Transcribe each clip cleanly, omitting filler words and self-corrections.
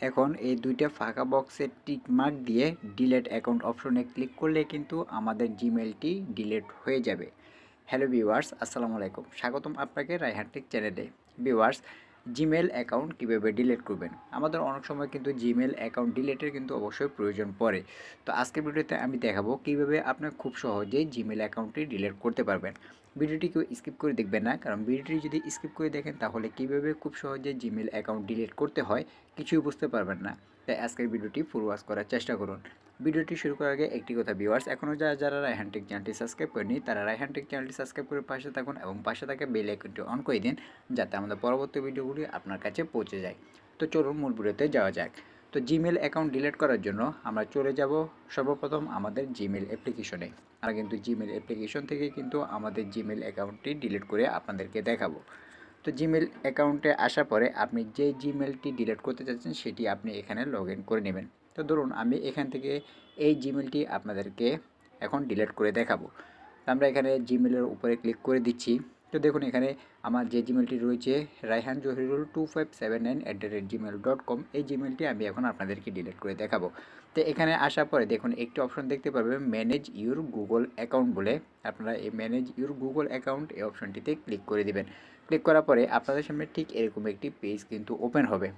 এখন এই দুইটা ফাঁকা বক্সে টিক মার্ক দিয়ে ডিলেট অ্যাকাউন্ট অপশনে ক্লিক করলে কিন্তু আমাদের জিমেলটি ডিলেট হয়ে যাবে। হ্যালো ভিউয়ার্স, আসসালামু আলাইকুম। স্বাগতম আপনাকে রায়হান টেক চ্যানেলে। ভিউয়ার্স, জিমেল অ্যাকাউন্ট কীভাবে ডিলিট করবেন? আমাদের অনেক সময় কিন্তু জিমেল অ্যাকাউন্ট ডিলিটের কিন্তু অবশ্যই প্রয়োজন পড়ে। তো আজকের ভিডিওতে আমি দেখাবো কীভাবে আপনি খুব সহজেই জিমেল অ্যাকাউন্টটি ডিলিট করতে পারবেন। ভিডিওটি কেউ স্কিপ করে দেখবেন না, কারণ ভিডিওটি যদি স্কিপ করে দেখেন তাহলে কীভাবে খুব সহজে জিমেল অ্যাকাউন্ট ডিলিট করতে হয় কিছুই বুঝতে পারবেন না। তাই আজকের ভিডিওটি পুরো ওয়াচ করার চেষ্টা করুন। ভিডিওটি শুরু করার আগে একটি কথা ভিউয়ার্স, এখনও যারা রায়হান টেক চ্যানেলটি সাবস্ক্রাইব করেনি তারা রায়হান টেক চ্যানেলটি সাবস্ক্রাইব করে পাশে থাকুন এবং পাশে থাকা বেল আইকনটি অন করে দিন, যাতে আমাদের পরবর্তী ভিডিওগুলি আপনার কাছে পৌঁছে যায়। তো চলুন মূল ভিডিওতে যাওয়া যাক। তো জিমেল অ্যাকাউন্ট ডিলিট করার জন্য আমরা চলে যাব সর্বপ্রথম আমাদের জিমেল অ্যাপ্লিকেশনে। আমরা কিন্তু জিমেল অ্যাপ্লিকেশন থেকে কিন্তু আমাদের জিমেল অ্যাকাউন্টটি ডিলিট করে আপনাদেরকে দেখাবো। তো জিমেল অ্যাকাউন্টে আসার পরে আপনি যে জিমেলটি ডিলিট করতে চাচ্ছেন সেটি আপনি এখানে লগ ইন করে নেবেন। তো ধরুন আমি এখান থেকে এই জিমেলটি আপনাদেরকে এখন ডিলিট করে দেখাবো। তো আমরা এখানে জিমেলের উপরে ক্লিক করে দিচ্ছি। তো দেখুন এখানে আমার যে জিমেলটি রয়েছে raihanjohirul2579@gmail.com, এই জিমেলটি আমি এখন আপনাদেরকে ডিলিট করে দেখাবো। তো এখানে আসার পরে দেখুন একটি অপশন দেখতে পাবেন ম্যানেজ ইউর গুগল অ্যাকাউন্ট বলে। আপনারা এই ম্যানেজ ইউর গুগল অ্যাকাউন্ট এই অপশনটিতে ক্লিক করে দিবেন। ক্লিক করার পরে আপনাদের সামনে ঠিক এরকম একটি পেজ কিন্তু ওপেন হবে।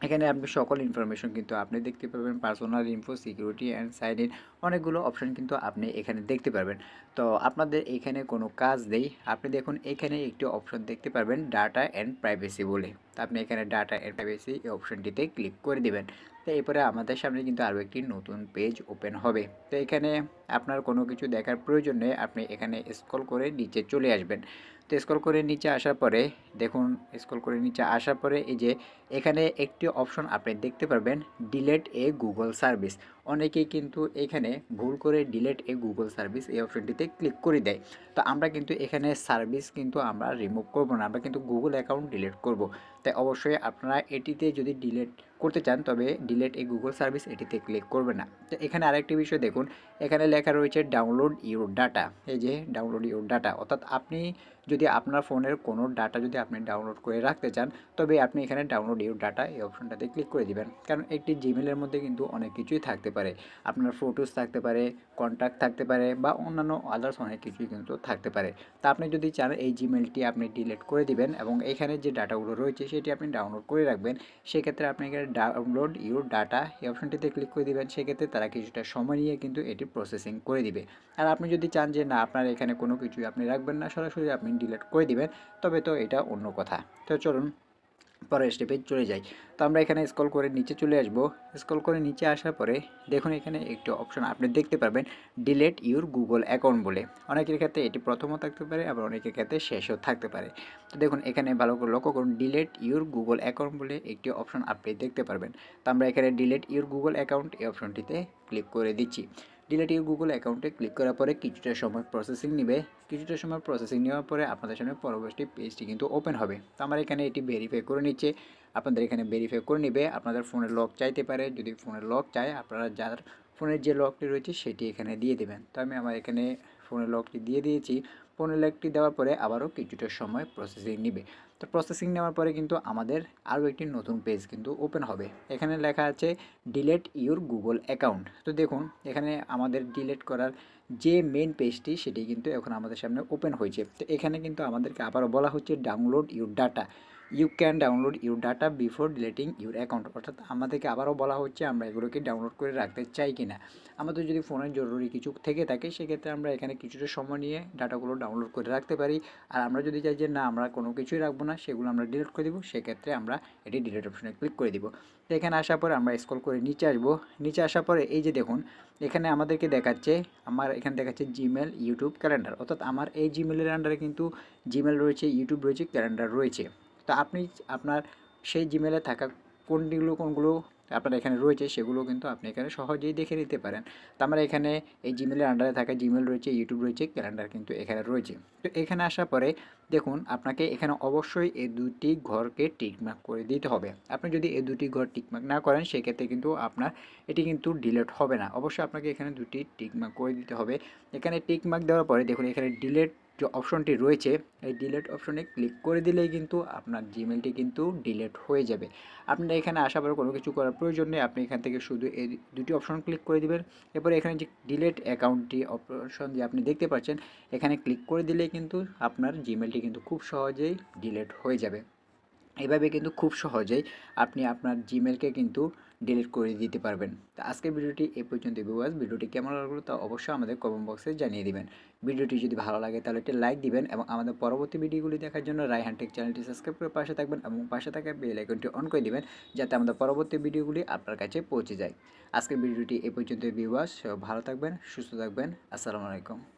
এখানে আপনি সকল ইনফরমেশন কিন্তু আপনি দেখতে পাবেন, personal info, security and sign in, অনেকগুলো অপশন কিন্তু আপনি এখানে দেখতে পারবেন। তো আপনাদের এখানে কোনো কাজ নেই। আপনি দেখুন এখানে একটি অপশন দেখতে পারবেন ডাটা অ্যান্ড প্রাইভেসি বলে। তো আপনি এখানে ডাটা অ্যান্ড প্রাইভেসি এই অপশনটিতে ক্লিক করে দিবেন। তো এরপরে আমাদের সামনে কিন্তু আরও একটি নতুন পেজ ওপেন হবে। তো এখানে আপনার কোনো কিছু দেখার প্রয়োজন নেই, আপনি এখানে স্ক্রল করে নিচে চলে আসবেন। তো স্ক্রল করে নিচে আসার পরে দেখুন, স্ক্রল করে নিচে আসার পরে এই যে এখানে একটি অপশন আপনি দেখতে পারবেন ডিলেট এ গুগল সার্ভিস। অনেকেই কিন্তু এখানে ভুল করে ডিলেট এ গুগল সার্ভিস এই অপশনটিতে ক্লিক করে দেয়। তো আমরা কিন্তু এখানে সার্ভিস কিন্তু আমরা রিমুভ করব না, আমরা কিন্তু গুগল অ্যাকাউন্ট ডিলিট করব। তাই অবশ্যই আপনারা এটিতে যদি ডিলিট করতে চান তবে ডিলেট এ গুগল সার্ভিস এটিতে ক্লিক করবে না। তো এখানে আরেকটি বিষয় দেখুন, এখানে লেখা রয়েছে ডাউনলোড ইউর ডাটা। এই যে ডাউনলোড ইউর ডাটা, অর্থাৎ আপনি যদি আপনার ফোনের কোনো ডাটা যদি আপনি ডাউনলোড করে রাখতে চান তবে আপনি এখানে ডাউনলোড ইউর ডাটা এই অপশনটাতে ক্লিক করে দিবেন। কারণ একটি জিমেলের মধ্যে কিন্তু অনেক কিছুই থাকতে পারে, আপনার ফটোস থাকতে পারে, কন্ট্যাক্ট থাকতে পারে বা অন্যান্য আদার্স অনেক কিছুই কিন্তু থাকতে পারে। তা আপনি যদি চান এই জিমেলটি আপনি ডিলিট করে দিবেন এবং এখানে যে ডাটাগুলো রয়েছে সেটি আপনি ডাউনলোড করে রাখবেন, সেক্ষেত্রে আপনি এখানে ডাউনলোড ইউর ডাটা এই অপশনটিতে ক্লিক করে দিবেন। সেক্ষেত্রে তারা কিছুটা সময় নিয়ে কিন্তু এটি প্রসেসিং করে দিবে। আর আপনি যদি চান যে না আপনার এখানে কোনো কিছুই আপনি রাখবেন না, সরাসরি আপনি ডিলিট করে দিবেন, তবে তো এটা অন্য কথা। তো চলুন পরের স্টেপে চলে যাই। তো আমরা এখানে স্ক্রল করে নিচে চলে আসব। স্ক্রল করে নিচে আসার পরে দেখুন এখানে একটি অপশন আপনি দেখতে পারবেন ডিলেট ইউর গুগল অ্যাকাউন্ট বলে। অনেকের ক্ষেত্রে এটি প্রথমও থাকতে পারে, আবার অনেকের ক্ষেত্রে শেষও থাকতে পারে। তো দেখুন এখানে ভালো করে লক্ষ্য করুন, ডিলেট ইউর গুগল অ্যাকাউন্ট বলে একটি অপশন আপনি দেখতে পারবেন। তো আমরা এখানে ডিলেট ইউর গুগল অ্যাকাউন্ট এই অপশনটিতে ক্লিক করে দিচ্ছি। ডিলেট ইউর গুগল অ্যাকাউন্টে ক্লিক করার পরে কিছুটা সময় প্রসেসিং নেবে। কিছুটা সময় প্রসেসিং নেওয়ার পরে আপনাদের সামনে পরবর্তী পেজটি কিন্তু ওপেন হবে। তো আমার এখানে এটি ভেরিফাই করে নিচ্ছে, আপনাদের এখানে ভেরিফাই করে নেবে। আপনাদের ফোনের লক চাইতে পারে, যদি ফোনের লক চায় আপনারা যার ফোনের যে লকটি রয়েছে সেটি এখানে দিয়ে দেবেন। তো আমি আমার এখানে ফোনের লকটি দিয়ে দিয়েছি। ফোনের লকটি দেওয়ার পরে আবারও কিছুটা সময় প্রসেসিং নেবে। তো প্রসেসিং নেওয়ার পরে কিন্তু আমাদের আরও একটি নতুন পেজ কিন্তু ওপেন হবে। এখানে লেখা আছে ডিলেট ইউর গুগল অ্যাকাউন্ট। তো দেখুন এখানে আমাদের ডিলিট করার যে মেন পেজটি সেটি কিন্তু এখন আমাদের সামনে ওপেন হয়েছে। তো এখানে কিন্তু আমাদেরকে আবারও বলা হচ্ছে download your data, you can download your data before deleting your account. অর্থাৎ আমাদেরকে আবারও বলা হচ্ছে আমরা এগুলোকে ডাউনলোড করে রাখতে চাই কি না। আমাদের যদি ফোনের জরুরি কিছু থেকে থাকে সেক্ষেত্রে আমরা এখানে কিছুটা সময় নিয়ে ডাটাগুলো ডাউনলোড করে রাখতে পারি। আর আমরা যদি চাই যে না আমরা কোনো কিছুই রাখবো না, সেগুলো আমরা ডিলিট করে দিব, সেক্ষেত্রে আমরা এটি ডিলিট অপশনে ক্লিক করে দিব। তো এখানে আসার পরে আমরা স্ক্রল করে নিচে আসবো। নিচে আসার পরে এই যে দেখুন এখানে আমাদেরকে দেখাচ্ছে, আমার এখানে দেখাচ্ছে জিমেল, ইউটিউব, ক্যালেন্ডার। অর্থাৎ আমার এই জিমেলের আন্ডারে কিন্তু জিমেল রয়েছে, ইউটিউব রয়েছে, ক্যালেন্ডার রয়েছে। তো আপনি আপনার সেই জিমেলে থাকা কোনগুলো আপনার এখানে রয়েছে সেগুলো কিন্তু আপনি এখানে সহজেই দেখে নিতে পারেন। তো আমরা এখানে এই জিমেলের আন্ডারে থাকা জিমেল রয়েছে, ইউটিউব রয়েছে, ক্যালেন্ডার কিন্তু এখানে রয়েছে। তো এখানে আসার পরে দেখুন আপনাকে এখানে অবশ্যই এই দুটি ঘরকে টিকমার্ক করে দিতে হবে। আপনি যদি এই দুটি ঘর টিকমার্ক না করেন সেক্ষেত্রে কিন্তু আপনার এটি কিন্তু ডিলিট হবে না। অবশ্যই আপনাকে এখানে দুটি টিকমার্ক করে দিতে হবে। এখানে টিকমার্ক দেওয়ার পরে দেখুন এখানে ডিলিট যে অপশনটি রয়েছে এই ডিলিট অপশনে ক্লিক করে দিলেই কিন্তু আপনার জিমেলটি কিন্তু ডিলিট হয়ে যাবে। আপনার এখানে আসার পর কোনো কিছু করার প্রয়োজন নেই, আপনি এখান থেকে শুধু এই দুটি অপশন ক্লিক করে দিবেন। এরপরে এখানে যে ডিলিট অ্যাকাউন্টটি অপশন দিয়ে আপনি দেখতে পাচ্ছেন, এখানে ক্লিক করে দিলেই কিন্তু আপনার জিমেলটি কিন্তু খুব সহজেই ডিলিট হয়ে যাবে। এভাবে কিন্তু খুব সহজেই আপনি আপনার জিমেলকে কিন্তু ডিলিট করে দিতে পারবেন। তো আজকের ভিডিওটি এই পর্যন্ত ভিউয়ার্স, ভিডিওটি কেমন লাগলো তা অবশ্যই আমাদের কমেন্ট বক্সে জানিয়ে দিবেন। ভিডিওটি যদি ভালো লাগে তাহলে একটি লাইক দিবেন এবং আমাদের পরবর্তী ভিডিওগুলি দেখার জন্য রায়হান টেক চ্যানেলটি সাবস্ক্রাইব করে পাশে থাকবেন এবং পাশে থাকা বেল আইকনটি অন করে দিবেন, যাতে আমাদের পরবর্তী ভিডিওগুলি আপনার কাছে পৌঁছে যায়। আজকের ভিডিওটি এই পর্যন্ত ভিউয়ার্স, ভালো থাকবেন, সুস্থ থাকবেন। আসসালামু আলাইকুম।